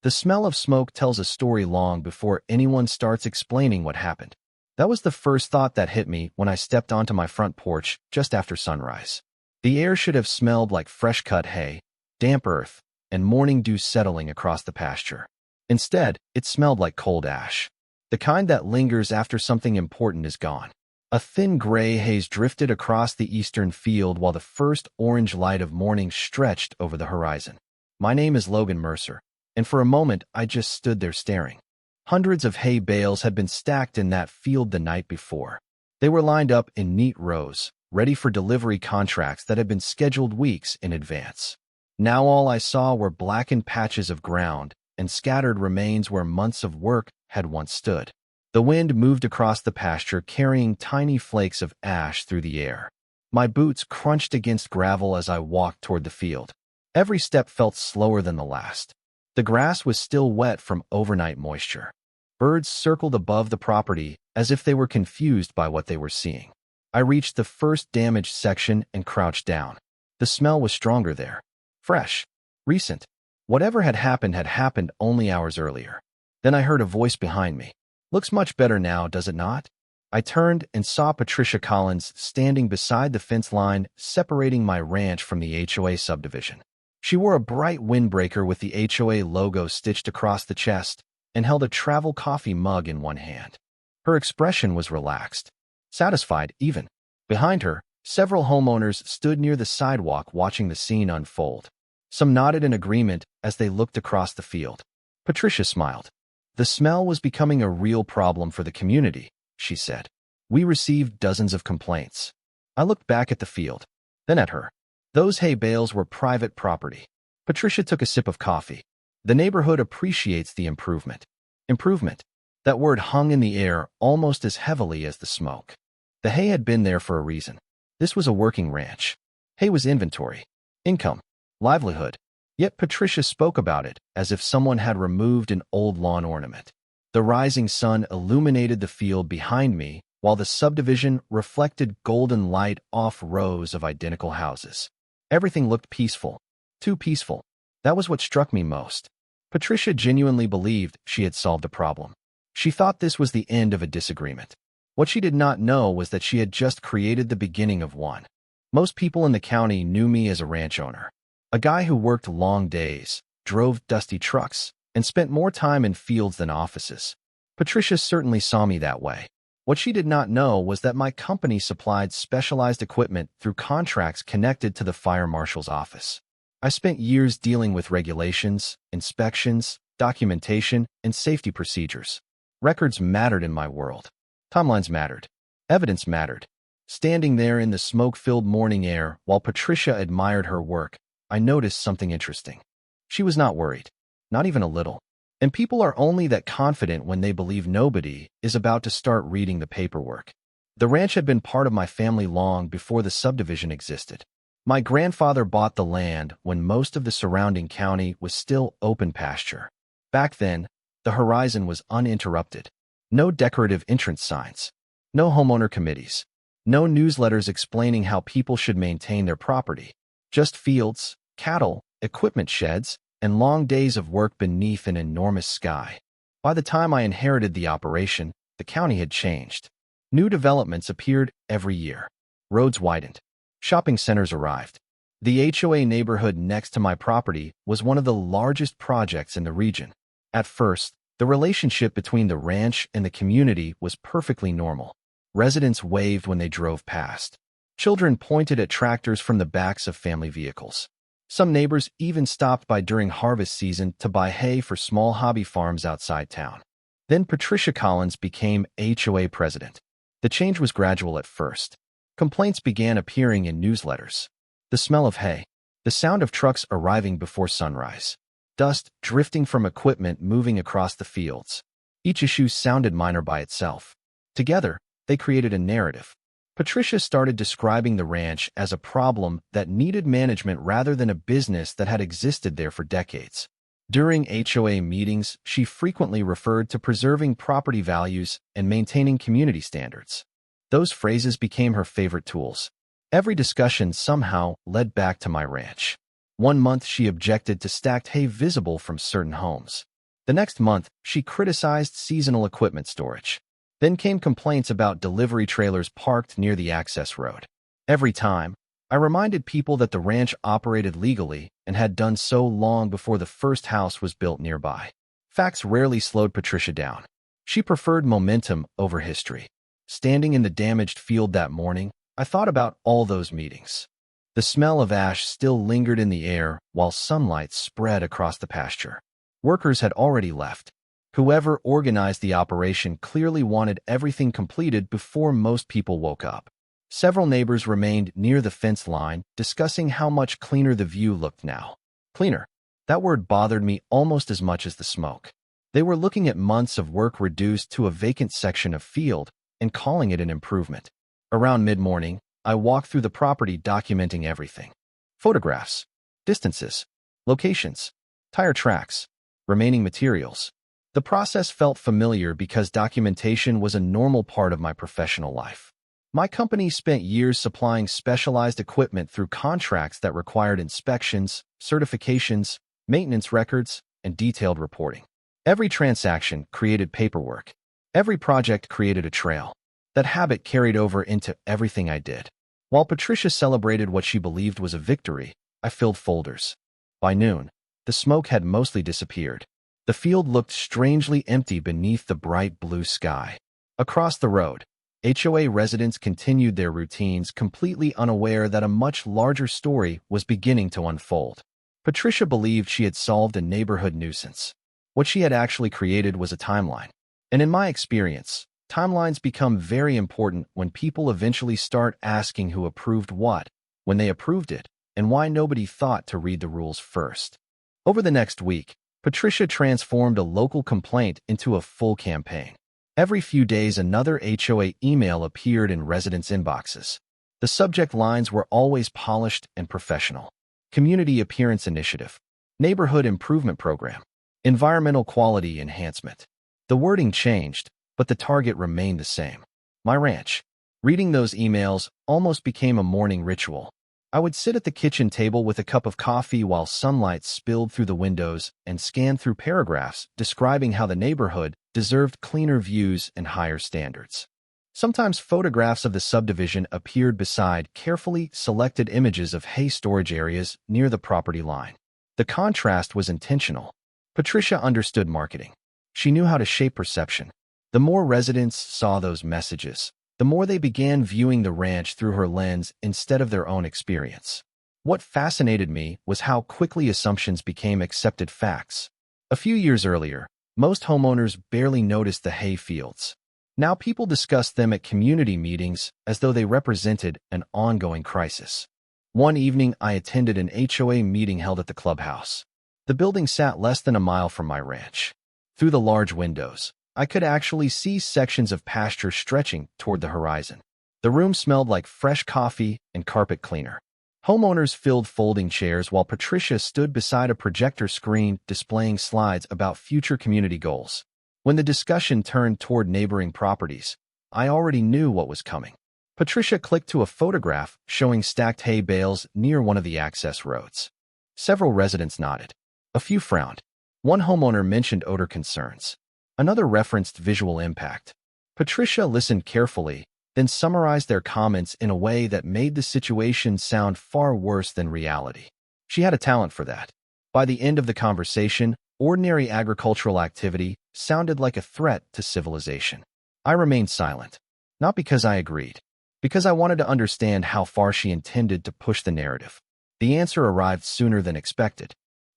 The smell of smoke tells a story long before anyone starts explaining what happened. That was the first thought that hit me when I stepped onto my front porch just after sunrise. The air should have smelled like fresh-cut hay, damp earth, and morning dew settling across the pasture. Instead, it smelled like cold ash, the kind that lingers after something important is gone. A thin gray haze drifted across the eastern field while the first orange light of morning stretched over the horizon. My name is Logan Mercer, and for a moment I just stood there staring. Hundreds of hay bales had been stacked in that field the night before. They were lined up in neat rows, ready for delivery contracts that had been scheduled weeks in advance. Now all I saw were blackened patches of ground and scattered remains where months of work had once stood. The wind moved across the pasture, carrying tiny flakes of ash through the air. My boots crunched against gravel as I walked toward the field. Every step felt slower than the last. The grass was still wet from overnight moisture. Birds circled above the property as if they were confused by what they were seeing. I reached the first damaged section and crouched down. The smell was stronger there. Fresh. Recent. Whatever had happened only hours earlier. Then I heard a voice behind me. "Looks much better now, does it not?" I turned and saw Patricia Collins standing beside the fence line separating my ranch from the HOA subdivision. She wore a bright windbreaker with the HOA logo stitched across the chest and held a travel coffee mug in one hand. Her expression was relaxed, satisfied even. Behind her, several homeowners stood near the sidewalk watching the scene unfold. Some nodded in agreement as they looked across the field. Patricia smiled. "The smell was becoming a real problem for the community," she said. "We received dozens of complaints." I looked back at the field, then at her. Those hay bales were private property. Patricia took a sip of coffee. "The neighborhood appreciates the improvement." Improvement. That word hung in the air almost as heavily as the smoke. The hay had been there for a reason. This was a working ranch. Hay was inventory, income, livelihood. Yet Patricia spoke about it as if someone had removed an old lawn ornament. The rising sun illuminated the field behind me, while the subdivision reflected golden light off rows of identical houses. Everything looked peaceful. Too peaceful. That was what struck me most. Patricia genuinely believed she had solved the problem. She thought this was the end of a disagreement. What she did not know was that she had just created the beginning of one. Most people in the county knew me as a ranch owner. A guy who worked long days, drove dusty trucks, and spent more time in fields than offices. Patricia certainly saw me that way. What she did not know was that my company supplied specialized equipment through contracts connected to the fire marshal's office. I spent years dealing with regulations, inspections, documentation, and safety procedures. Records mattered in my world. Timelines mattered. Evidence mattered. Standing there in the smoke-filled morning air while Patricia admired her work, I noticed something interesting. She was not worried. Not even a little. And people are only that confident when they believe nobody is about to start reading the paperwork. The ranch had been part of my family long before the subdivision existed. My grandfather bought the land when most of the surrounding county was still open pasture. Back then, the horizon was uninterrupted. No decorative entrance signs. No homeowner committees. No newsletters explaining how people should maintain their property. Just fields, cattle, equipment sheds, and long days of work beneath an enormous sky. By the time I inherited the operation, the county had changed. New developments appeared every year. Roads widened. Shopping centers arrived. The HOA neighborhood next to my property was one of the largest projects in the region. At first, the relationship between the ranch and the community was perfectly normal. Residents waved when they drove past. Children pointed at tractors from the backs of family vehicles. Some neighbors even stopped by during harvest season to buy hay for small hobby farms outside town. Then Patricia Collins became HOA president. The change was gradual at first. Complaints began appearing in newsletters. The smell of hay, the sound of trucks arriving before sunrise, dust drifting from equipment moving across the fields. Each issue sounded minor by itself. Together, they created a narrative. Patricia started describing the ranch as a problem that needed management rather than a business that had existed there for decades. During HOA meetings, she frequently referred to preserving property values and maintaining community standards. Those phrases became her favorite tools. Every discussion somehow led back to my ranch. One month she objected to stacked hay visible from certain homes. The next month, she criticized seasonal equipment storage. Then came complaints about delivery trailers parked near the access road. Every time, I reminded people that the ranch operated legally and had done so long before the first house was built nearby. Facts rarely slowed Patricia down. She preferred momentum over history. Standing in the damaged field that morning, I thought about all those meetings. The smell of ash still lingered in the air while sunlight spread across the pasture. Workers had already left. Whoever organized the operation clearly wanted everything completed before most people woke up. Several neighbors remained near the fence line, discussing how much cleaner the view looked now. Cleaner. That word bothered me almost as much as the smoke. They were looking at months of work reduced to a vacant section of field and calling it an improvement. Around mid-morning, I walked through the property documenting everything. Photographs, distances, locations, tire tracks, remaining materials. The process felt familiar because documentation was a normal part of my professional life. My company spent years supplying specialized equipment through contracts that required inspections, certifications, maintenance records, and detailed reporting. Every transaction created paperwork. Every project created a trail. That habit carried over into everything I did. While Patricia celebrated what she believed was a victory, I filled folders. By noon, the smoke had mostly disappeared. The field looked strangely empty beneath the bright blue sky. Across the road, HOA residents continued their routines, completely unaware that a much larger story was beginning to unfold. Patricia believed she had solved a neighborhood nuisance. What she had actually created was a timeline. And in my experience, timelines become very important when people eventually start asking who approved what, when they approved it, and why nobody thought to read the rules first. Over the next week, Patricia transformed a local complaint into a full campaign. Every few days, another HOA email appeared in residents' inboxes. The subject lines were always polished and professional. Community Appearance Initiative, Neighborhood Improvement Program, Environmental Quality Enhancement. The wording changed, but the target remained the same. My ranch. Reading those emails almost became a morning ritual. I would sit at the kitchen table with a cup of coffee while sunlight spilled through the windows and scan through paragraphs describing how the neighborhood deserved cleaner views and higher standards. Sometimes photographs of the subdivision appeared beside carefully selected images of hay storage areas near the property line. The contrast was intentional. Patricia understood marketing. She knew how to shape perception. The more residents saw those messages, the more they began viewing the ranch through her lens instead of their own experience. What fascinated me was how quickly assumptions became accepted facts. A few years earlier, most homeowners barely noticed the hay fields. Now people discussed them at community meetings as though they represented an ongoing crisis. One evening, I attended an HOA meeting held at the clubhouse. The building sat less than a mile from my ranch. Through the large windows, I could actually see sections of pasture stretching toward the horizon. The room smelled like fresh coffee and carpet cleaner. Homeowners filled folding chairs while Patricia stood beside a projector screen displaying slides about future community goals. When the discussion turned toward neighboring properties, I already knew what was coming. Patricia clicked to a photograph showing stacked hay bales near one of the access roads. Several residents nodded. A few frowned. One homeowner mentioned odor concerns. Another referenced visual impact. Patricia listened carefully, then summarized their comments in a way that made the situation sound far worse than reality. She had a talent for that. By the end of the conversation, ordinary agricultural activity sounded like a threat to civilization. I remained silent, not because I agreed, because I wanted to understand how far she intended to push the narrative. The answer arrived sooner than expected.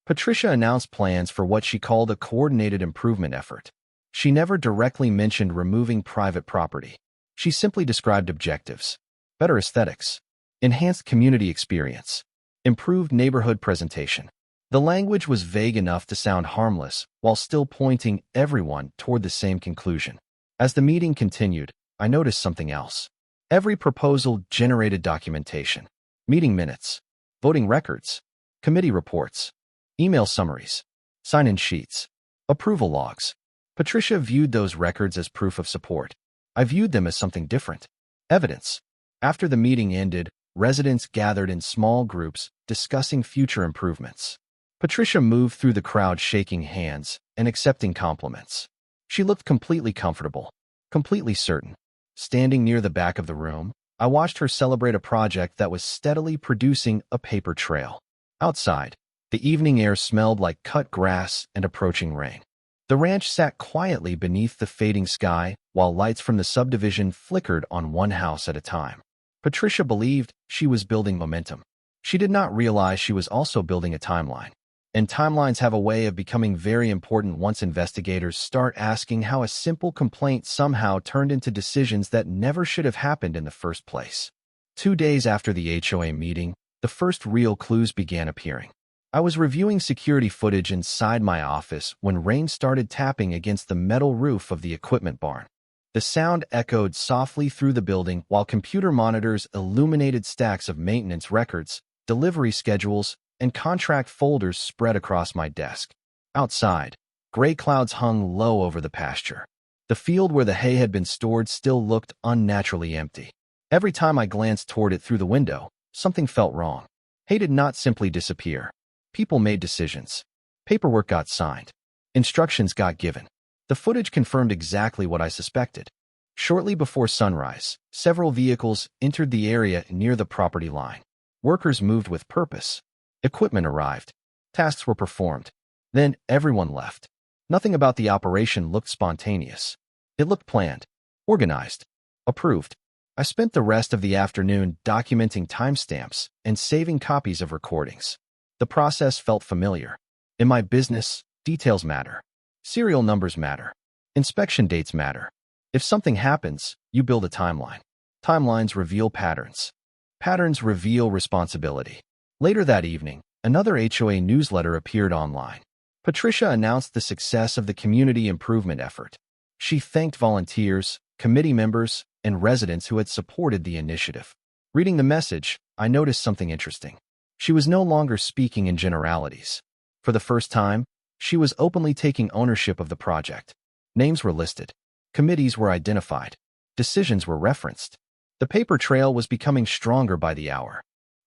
Patricia announced plans for what she called a coordinated improvement effort. She never directly mentioned removing private property. She simply described objectives: better aesthetics, enhanced community experience, improved neighborhood presentation. The language was vague enough to sound harmless while still pointing everyone toward the same conclusion. As the meeting continued, I noticed something else. Every proposal generated documentation: meeting minutes, voting records, committee reports, email summaries, sign-in sheets, approval logs. Patricia viewed those records as proof of support. I viewed them as something different: evidence. After the meeting ended, residents gathered in small groups, discussing future improvements. Patricia moved through the crowd shaking hands and accepting compliments. She looked completely comfortable, completely certain. Standing near the back of the room, I watched her celebrate a project that was steadily producing a paper trail. Outside, the evening air smelled like cut grass and approaching rain. The ranch sat quietly beneath the fading sky while lights from the subdivision flickered on one house at a time. Patricia believed she was building momentum. She did not realize she was also building a timeline. And timelines have a way of becoming very important once investigators start asking how a simple complaint somehow turned into decisions that never should have happened in the first place. 2 days after the HOA meeting, the first real clues began appearing. I was reviewing security footage inside my office when rain started tapping against the metal roof of the equipment barn. The sound echoed softly through the building while computer monitors illuminated stacks of maintenance records, delivery schedules, and contract folders spread across my desk. Outside, gray clouds hung low over the pasture. The field where the hay had been stored still looked unnaturally empty. Every time I glanced toward it through the window, something felt wrong. Hay did not simply disappear. People made decisions. Paperwork got signed. Instructions got given. The footage confirmed exactly what I suspected. Shortly before sunrise, several vehicles entered the area near the property line. Workers moved with purpose. Equipment arrived. Tasks were performed. Then everyone left. Nothing about the operation looked spontaneous. It looked planned, organized, approved. I spent the rest of the afternoon documenting timestamps and saving copies of recordings. The process felt familiar. In my business, details matter. Serial numbers matter. Inspection dates matter. If something happens, you build a timeline. Timelines reveal patterns. Patterns reveal responsibility. Later that evening, another HOA newsletter appeared online. Patricia announced the success of the community improvement effort. She thanked volunteers, committee members, and residents who had supported the initiative. Reading the message, I noticed something interesting. She was no longer speaking in generalities. For the first time, she was openly taking ownership of the project. Names were listed. Committees were identified. Decisions were referenced. The paper trail was becoming stronger by the hour.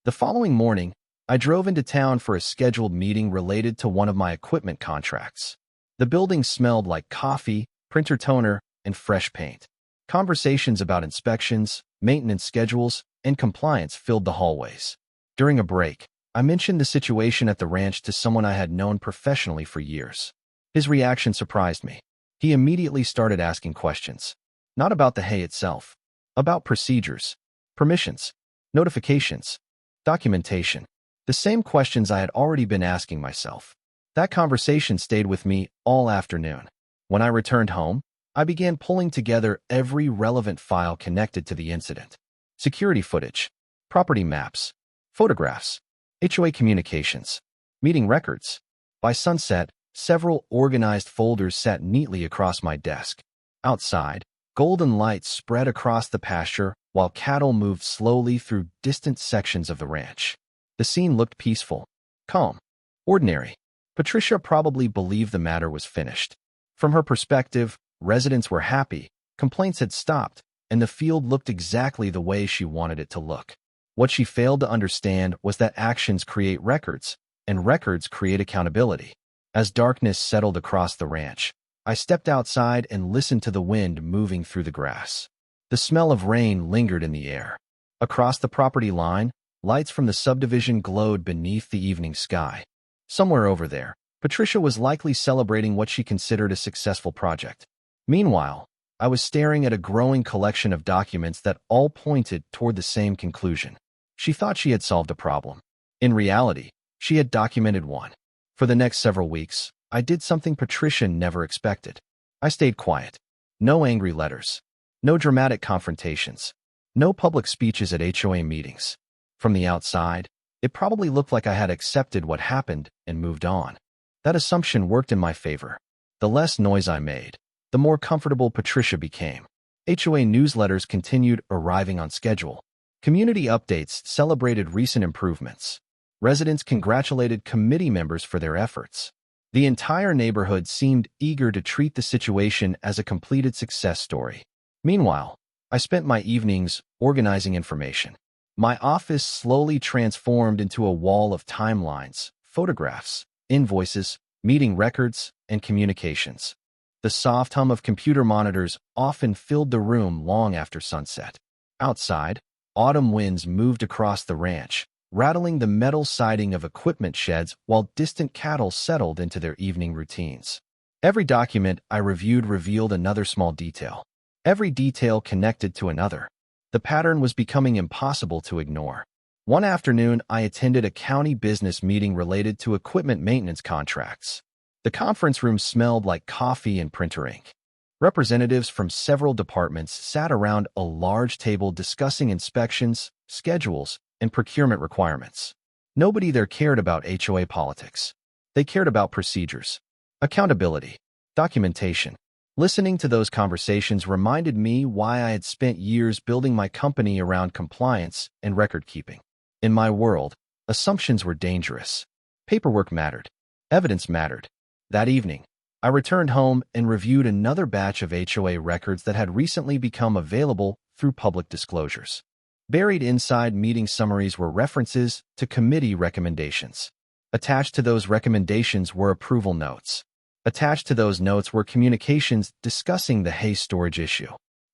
The following morning, I drove into town for a scheduled meeting related to one of my equipment contracts. The building smelled like coffee, printer toner, and fresh paint. Conversations about inspections, maintenance schedules, and compliance filled the hallways. During a break, I mentioned the situation at the ranch to someone I had known professionally for years. His reaction surprised me. He immediately started asking questions. Not about the hay itself. About procedures, permissions, notifications, documentation. The same questions I had already been asking myself. That conversation stayed with me all afternoon. When I returned home, I began pulling together every relevant file connected to the incident. Security footage, property maps, photographs, HOA communications, meeting records. By sunset, several organized folders sat neatly across my desk. Outside, golden lights spread across the pasture while cattle moved slowly through distant sections of the ranch. The scene looked peaceful, calm, ordinary. Patricia probably believed the matter was finished. From her perspective, residents were happy, complaints had stopped, and the field looked exactly the way she wanted it to look. What she failed to understand was that actions create records, and records create accountability. As darkness settled across the ranch, I stepped outside and listened to the wind moving through the grass. The smell of rain lingered in the air. Across the property line, lights from the subdivision glowed beneath the evening sky. Somewhere over there, Patricia was likely celebrating what she considered a successful project. Meanwhile, I was staring at a growing collection of documents that all pointed toward the same conclusion. She thought she had solved a problem. In reality, she had documented one. For the next several weeks, I did something Patricia never expected. I stayed quiet. No angry letters. No dramatic confrontations. No public speeches at HOA meetings. From the outside, it probably looked like I had accepted what happened and moved on. That assumption worked in my favor. The less noise I made, the more comfortable Patricia became. HOA newsletters continued arriving on schedule. Community updates celebrated recent improvements. Residents congratulated committee members for their efforts. The entire neighborhood seemed eager to treat the situation as a completed success story. Meanwhile, I spent my evenings organizing information. My office slowly transformed into a wall of timelines, photographs, invoices, meeting records, and communications. The soft hum of computer monitors often filled the room long after sunset. Outside, autumn winds moved across the ranch, rattling the metal siding of equipment sheds while distant cattle settled into their evening routines. Every document I reviewed revealed another small detail. Every detail connected to another. The pattern was becoming impossible to ignore. One afternoon, I attended a county business meeting related to equipment maintenance contracts. The conference room smelled like coffee and printer ink. Representatives from several departments sat around a large table discussing inspections, schedules, and procurement requirements. Nobody there cared about HOA politics. They cared about procedures, accountability, documentation. Listening to those conversations reminded me why I had spent years building my company around compliance and record-keeping. In my world, assumptions were dangerous. Paperwork mattered. Evidence mattered. That evening, I returned home and reviewed another batch of HOA records that had recently become available through public disclosures. Buried inside meeting summaries were references to committee recommendations. Attached to those recommendations were approval notes. Attached to those notes were communications discussing the hay storage issue.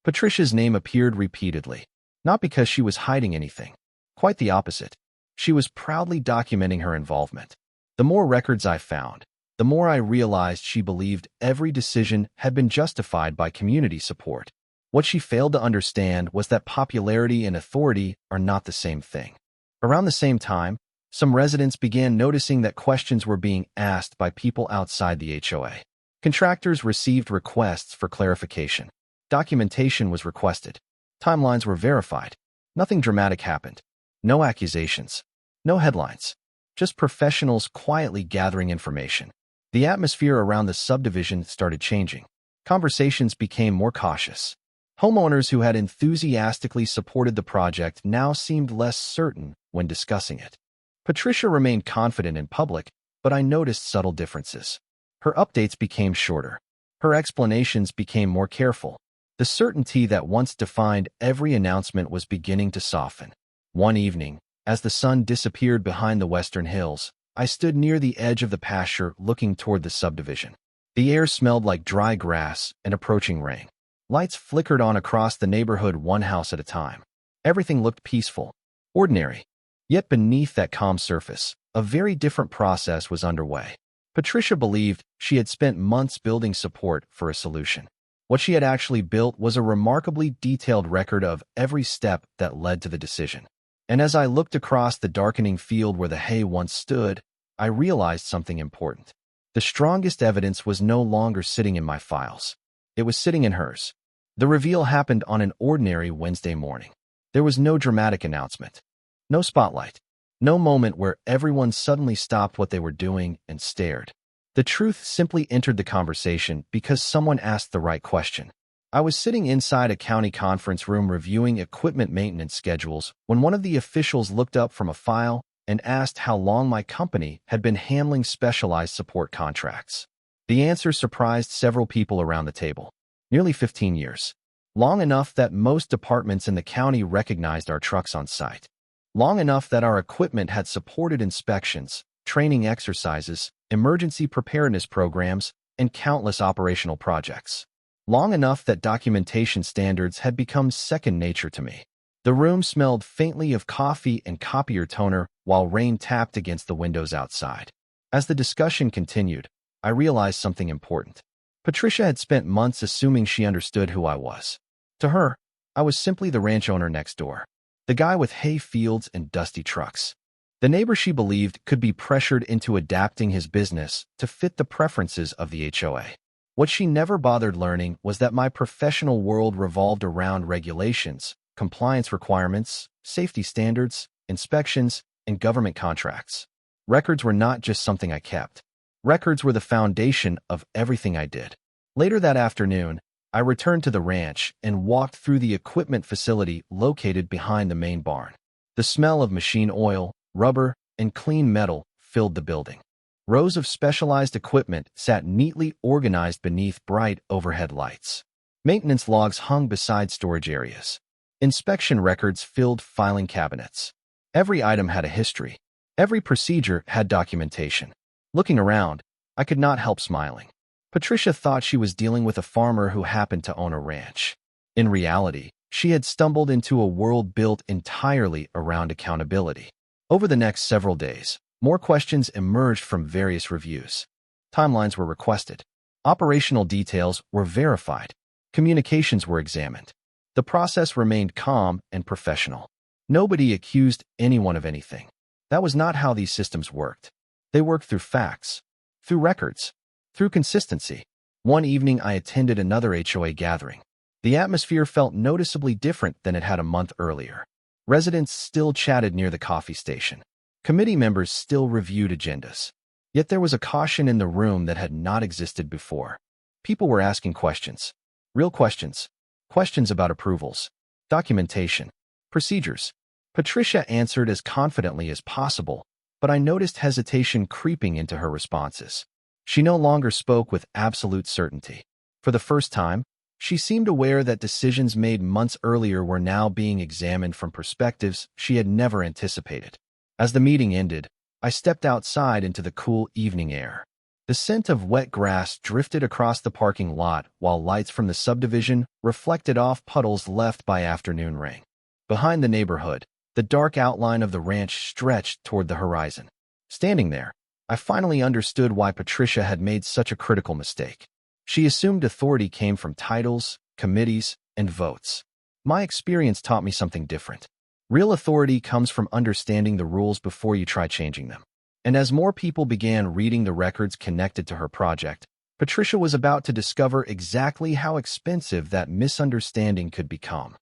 Patricia's name appeared repeatedly, not because she was hiding anything. Quite the opposite. She was proudly documenting her involvement. The more records I found, the more I realized she believed every decision had been justified by community support. What she failed to understand was that popularity and authority are not the same thing. Around the same time, some residents began noticing that questions were being asked by people outside the HOA. Contractors received requests for clarification. Documentation was requested. Timelines were verified. Nothing dramatic happened. No accusations. No headlines. Just professionals quietly gathering information. The atmosphere around the subdivision started changing. Conversations became more cautious. Homeowners who had enthusiastically supported the project now seemed less certain when discussing it. Patricia remained confident in public, but I noticed subtle differences. Her updates became shorter. Her explanations became more careful. The certainty that once defined every announcement was beginning to soften. One evening, as the sun disappeared behind the western hills, I stood near the edge of the pasture looking toward the subdivision. The air smelled like dry grass and approaching rain. Lights flickered on across the neighborhood one house at a time. Everything looked peaceful, ordinary. Yet beneath that calm surface, a very different process was underway. Patricia believed she had spent months building support for a solution. What she had actually built was a remarkably detailed record of every step that led to the decision. And as I looked across the darkening field where the hay once stood, I realized something important. The strongest evidence was no longer sitting in my files. It was sitting in hers. The reveal happened on an ordinary Wednesday morning. There was no dramatic announcement. No spotlight. No moment where everyone suddenly stopped what they were doing and stared. The truth simply entered the conversation because someone asked the right question. I was sitting inside a county conference room reviewing equipment maintenance schedules when one of the officials looked up from a file and asked how long my company had been handling specialized support contracts. The answer surprised several people around the table. Nearly 15 years. Long enough that most departments in the county recognized our trucks on site. Long enough that our equipment had supported inspections, training exercises, emergency preparedness programs, and countless operational projects. Long enough that documentation standards had become second nature to me. The room smelled faintly of coffee and copier toner while rain tapped against the windows outside. As the discussion continued, I realized something important. Patricia had spent months assuming she understood who I was. To her, I was simply the ranch owner next door. The guy with hay fields and dusty trucks. The neighbor she believed could be pressured into adapting his business to fit the preferences of the HOA. What she never bothered learning was that my professional world revolved around regulations, compliance requirements, safety standards, inspections, and government contracts. Records were not just something I kept. Records were the foundation of everything I did. Later that afternoon, I returned to the ranch and walked through the equipment facility located behind the main barn. The smell of machine oil, rubber, and clean metal filled the building. Rows of specialized equipment sat neatly organized beneath bright overhead lights. Maintenance logs hung beside storage areas. Inspection records filled filing cabinets. Every item had a history. Every procedure had documentation. Looking around, I could not help smiling. Patricia thought she was dealing with a farmer who happened to own a ranch. In reality, she had stumbled into a world built entirely around accountability. Over the next several days, more questions emerged from various reviews. Timelines were requested. Operational details were verified. Communications were examined. The process remained calm and professional. Nobody accused anyone of anything. That was not how these systems worked. They worked through facts, through records, through consistency. One evening, I attended another HOA gathering. The atmosphere felt noticeably different than it had a month earlier. Residents still chatted near the coffee station. Committee members still reviewed agendas. Yet there was a caution in the room that had not existed before. People were asking questions. Real questions. Questions about approvals, documentation, procedures. Patricia answered as confidently as possible, but I noticed hesitation creeping into her responses. She no longer spoke with absolute certainty. For the first time, she seemed aware that decisions made months earlier were now being examined from perspectives she had never anticipated. As the meeting ended, I stepped outside into the cool evening air. The scent of wet grass drifted across the parking lot while lights from the subdivision reflected off puddles left by afternoon rain. Behind the neighborhood, the dark outline of the ranch stretched toward the horizon. Standing there, I finally understood why Patricia had made such a critical mistake. She assumed authority came from titles, committees, and votes. My experience taught me something different. Real authority comes from understanding the rules before you try changing them. And as more people began reading the records connected to her project, Patricia was about to discover exactly how expensive that misunderstanding could become.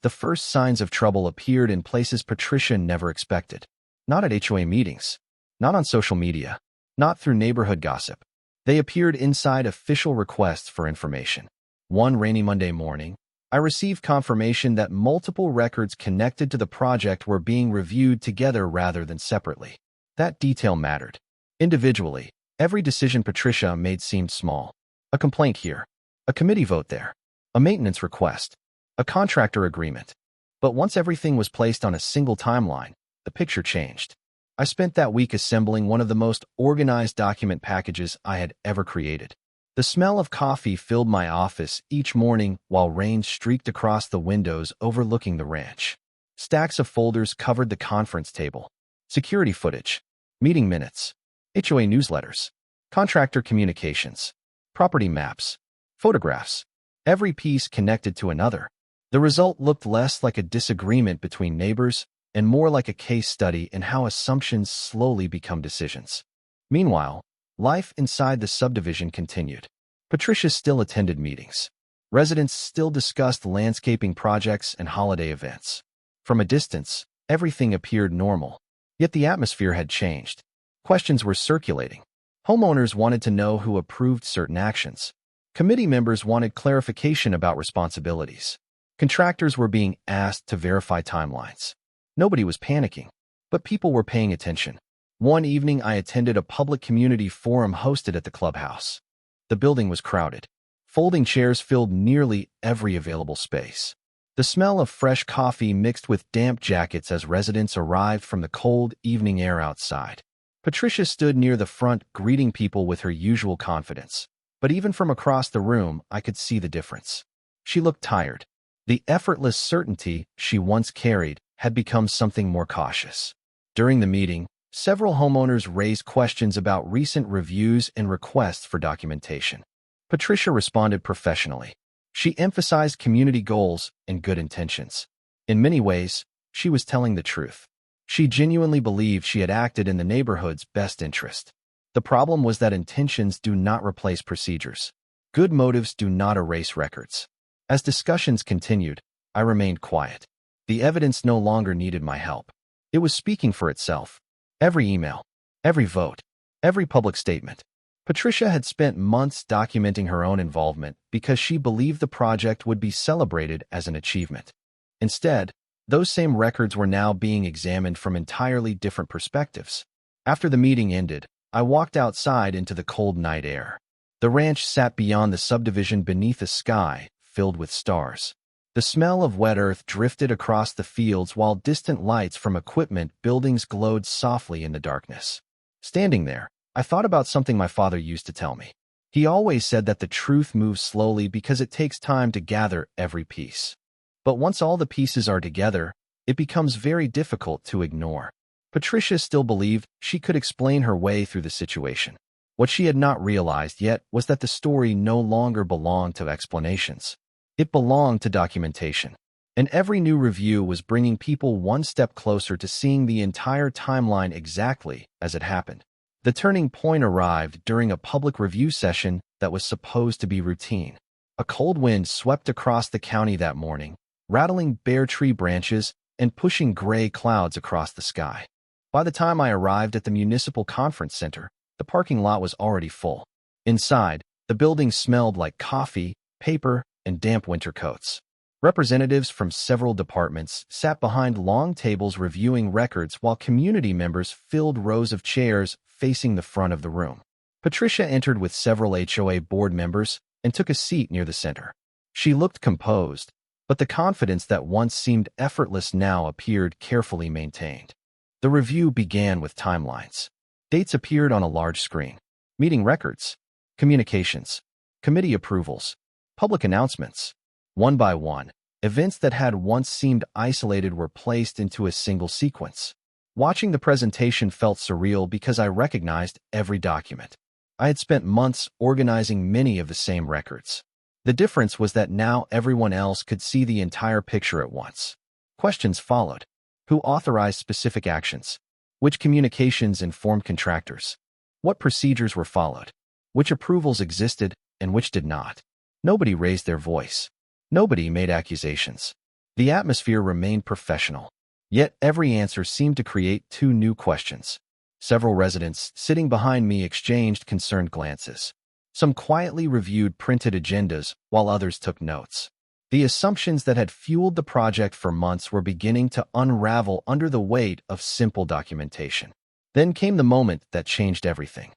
The first signs of trouble appeared in places Patricia never expected. Not at HOA meetings, not on social media, not through neighborhood gossip. They appeared inside official requests for information. One rainy Monday morning, I received confirmation that multiple records connected to the project were being reviewed together rather than separately. That detail mattered. Individually, every decision Patricia made seemed small. A complaint here, a committee vote there, a maintenance request, a contractor agreement. But once everything was placed on a single timeline, the picture changed. I spent that week assembling one of the most organized document packages I had ever created. The smell of coffee filled my office each morning while rain streaked across the windows overlooking the ranch. Stacks of folders covered the conference table. Security footage, meeting minutes, HOA newsletters, contractor communications, property maps, photographs, every piece connected to another. The result looked less like a disagreement between neighbors and more like a case study in how assumptions slowly become decisions. Meanwhile, life inside the subdivision continued. Patricia still attended meetings. Residents still discussed landscaping projects and holiday events. From a distance, everything appeared normal. Yet the atmosphere had changed. Questions were circulating. Homeowners wanted to know who approved certain actions. Committee members wanted clarification about responsibilities. Contractors were being asked to verify timelines. Nobody was panicking, but people were paying attention. One evening, I attended a public community forum hosted at the clubhouse. The building was crowded. Folding chairs filled nearly every available space. The smell of fresh coffee mixed with damp jackets as residents arrived from the cold evening air outside. Patricia stood near the front, greeting people with her usual confidence. But even from across the room, I could see the difference. She looked tired. The effortless certainty she once carried had become something more cautious. During the meeting, several homeowners raised questions about recent reviews and requests for documentation. Patricia responded professionally. She emphasized community goals and good intentions. In many ways, she was telling the truth. She genuinely believed she had acted in the neighborhood's best interest. The problem was that intentions do not replace procedures. Good motives do not erase records. As discussions continued, I remained quiet. The evidence no longer needed my help. It was speaking for itself. Every email, every vote, every public statement. Patricia had spent months documenting her own involvement because she believed the project would be celebrated as an achievement. Instead, those same records were now being examined from entirely different perspectives. After the meeting ended, I walked outside into the cold night air. The ranch sat beyond the subdivision beneath a sky filled with stars. The smell of wet earth drifted across the fields while distant lights from equipment buildings glowed softly in the darkness. Standing there, I thought about something my father used to tell me. He always said that the truth moves slowly because it takes time to gather every piece. But once all the pieces are together, it becomes very difficult to ignore. Patricia still believed she could explain her way through the situation. What she had not realized yet was that the story no longer belonged to explanations. It belonged to documentation. And every new review was bringing people one step closer to seeing the entire timeline exactly as it happened. The turning point arrived during a public review session that was supposed to be routine. A cold wind swept across the county that morning, rattling bare tree branches and pushing gray clouds across the sky. By the time I arrived at the municipal conference center, the parking lot was already full. Inside, the building smelled like coffee, paper, and damp winter coats. Representatives from several departments sat behind long tables reviewing records while community members filled rows of chairs facing the front of the room. Patricia entered with several HOA board members and took a seat near the center. She looked composed, but the confidence that once seemed effortless now appeared carefully maintained. The review began with timelines. Dates appeared on a large screen. Meeting records, communications, committee approvals, public announcements. One by one, events that had once seemed isolated were placed into a single sequence. Watching the presentation felt surreal because I recognized every document. I had spent months organizing many of the same records. The difference was that now everyone else could see the entire picture at once. Questions followed. Who authorized specific actions? Which communications informed contractors? What procedures were followed? Which approvals existed and which did not? Nobody raised their voice. Nobody made accusations. The atmosphere remained professional. Yet every answer seemed to create two new questions. Several residents sitting behind me exchanged concerned glances. Some quietly reviewed printed agendas while others took notes. The assumptions that had fueled the project for months were beginning to unravel under the weight of simple documentation. Then came the moment that changed everything.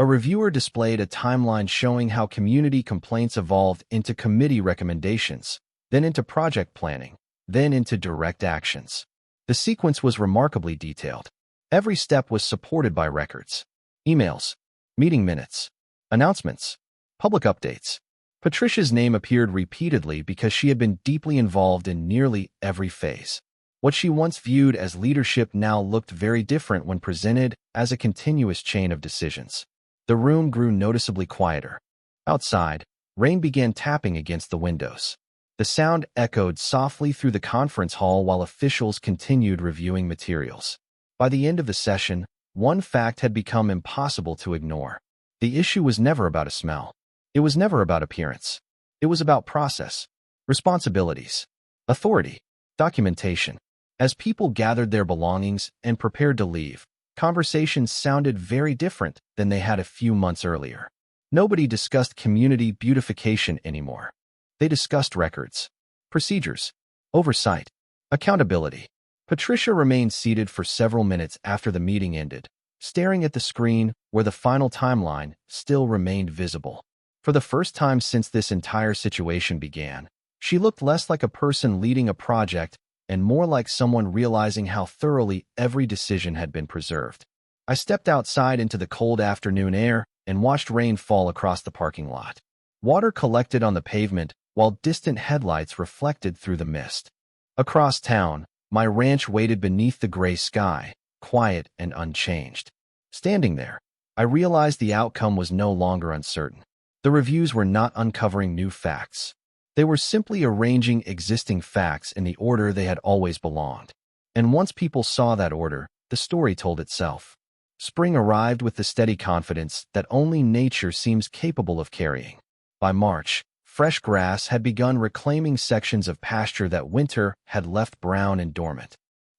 A reviewer displayed a timeline showing how community complaints evolved into committee recommendations, then into project planning, then into direct actions. The sequence was remarkably detailed. Every step was supported by records, emails, meeting minutes, announcements, public updates. Patricia's name appeared repeatedly because she had been deeply involved in nearly every phase. What she once viewed as leadership now looked very different when presented as a continuous chain of decisions. The room grew noticeably quieter. Outside, rain began tapping against the windows. The sound echoed softly through the conference hall while officials continued reviewing materials. By the end of the session, one fact had become impossible to ignore. The issue was never about a smell. It was never about appearance. It was about process, responsibilities, authority, documentation. As people gathered their belongings and prepared to leave, conversations sounded very different than they had a few months earlier. Nobody discussed community beautification anymore. They discussed records, procedures, oversight, accountability. Patricia remained seated for several minutes after the meeting ended, staring at the screen where the final timeline still remained visible. For the first time since this entire situation began, she looked less like a person leading a project and more like someone realizing how thoroughly every decision had been preserved. I stepped outside into the cold afternoon air and watched rain fall across the parking lot. Water collected on the pavement while distant headlights reflected through the mist. Across town, my ranch waited beneath the gray sky, quiet and unchanged. Standing there, I realized the outcome was no longer uncertain. The reviews were not uncovering new facts. They were simply arranging existing facts in the order they had always belonged. And once people saw that order, the story told itself. Spring arrived with the steady confidence that only nature seems capable of carrying. By March, fresh grass had begun reclaiming sections of pasture that winter had left brown and dormant.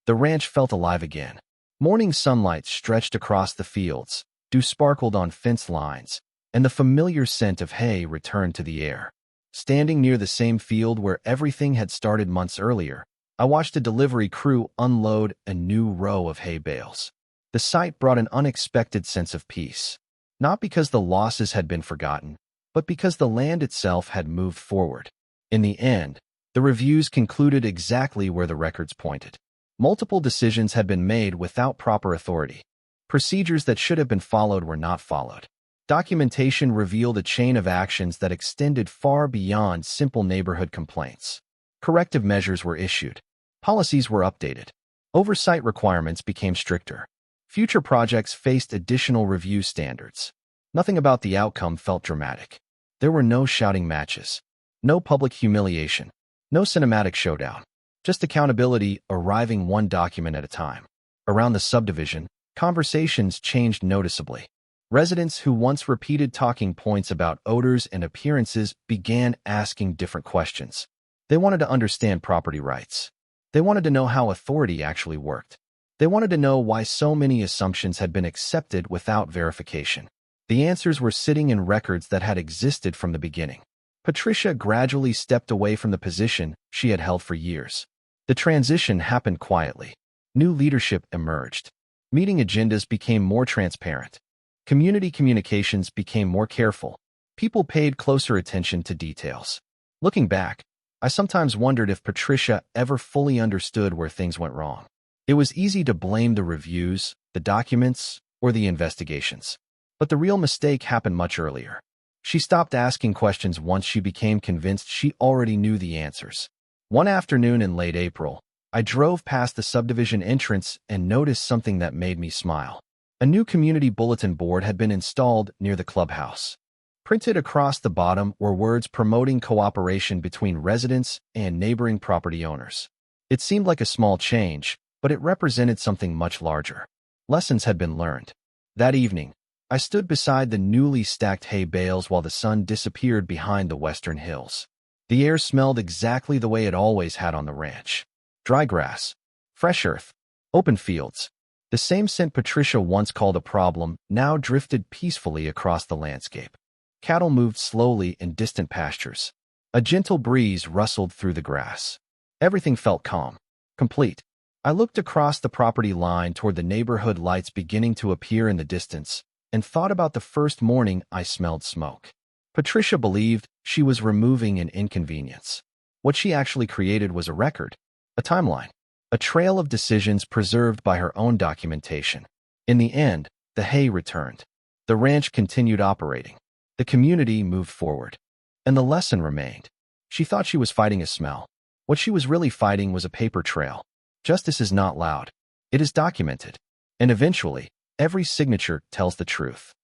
The ranch felt alive again. Morning sunlight stretched across the fields, dew sparkled on fence lines, and the familiar scent of hay returned to the air. Standing near the same field where everything had started months earlier, I watched a delivery crew unload a new row of hay bales. The sight brought an unexpected sense of peace, not because the losses had been forgotten, but because the land itself had moved forward. In the end, The reviews concluded exactly where the records pointed. Multiple decisions had been made without proper authority. Procedures that should have been followed were not followed. Documentation revealed a chain of actions that extended far beyond simple neighborhood complaints. Corrective measures were issued. Policies were updated. Oversight requirements became stricter. Future projects faced additional review standards. Nothing about the outcome felt dramatic. There were no shouting matches, no public humiliation, no cinematic showdown, just accountability arriving one document at a time. Around the subdivision, conversations changed noticeably. Residents who once repeated talking points about odors and appearances began asking different questions. They wanted to understand property rights. They wanted to know how authority actually worked. They wanted to know why so many assumptions had been accepted without verification. The answers were sitting in records that had existed from the beginning. Patricia gradually stepped away from the position she had held for years. The transition happened quietly. New leadership emerged. Meeting agendas became more transparent. Community communications became more careful. People paid closer attention to details. Looking back, I sometimes wondered if Patricia ever fully understood where things went wrong. It was easy to blame the reviews, the documents, or the investigations. But the real mistake happened much earlier. She stopped asking questions once she became convinced she already knew the answers. One afternoon in late April, I drove past the subdivision entrance and noticed something that made me smile. A new community bulletin board had been installed near the clubhouse. Printed across the bottom were words promoting cooperation between residents and neighboring property owners. It seemed like a small change, but it represented something much larger. Lessons had been learned. That evening, I stood beside the newly stacked hay bales while the sun disappeared behind the western hills. The air smelled exactly the way it always had on the ranch. Dry grass, fresh earth, open fields. The same scent Patricia once called a problem now drifted peacefully across the landscape. Cattle moved slowly in distant pastures. A gentle breeze rustled through the grass. Everything felt calm, complete. I looked across the property line toward the neighborhood lights beginning to appear in the distance and thought about the first morning I smelled smoke. Patricia believed she was removing an inconvenience. What she actually created was a record, a timeline, a trail of decisions preserved by her own documentation. In the end, the hay returned. The ranch continued operating. The community moved forward. And the lesson remained. She thought she was fighting a smell. What she was really fighting was a paper trail. Justice is not loud. It is documented. And eventually, every signature tells the truth.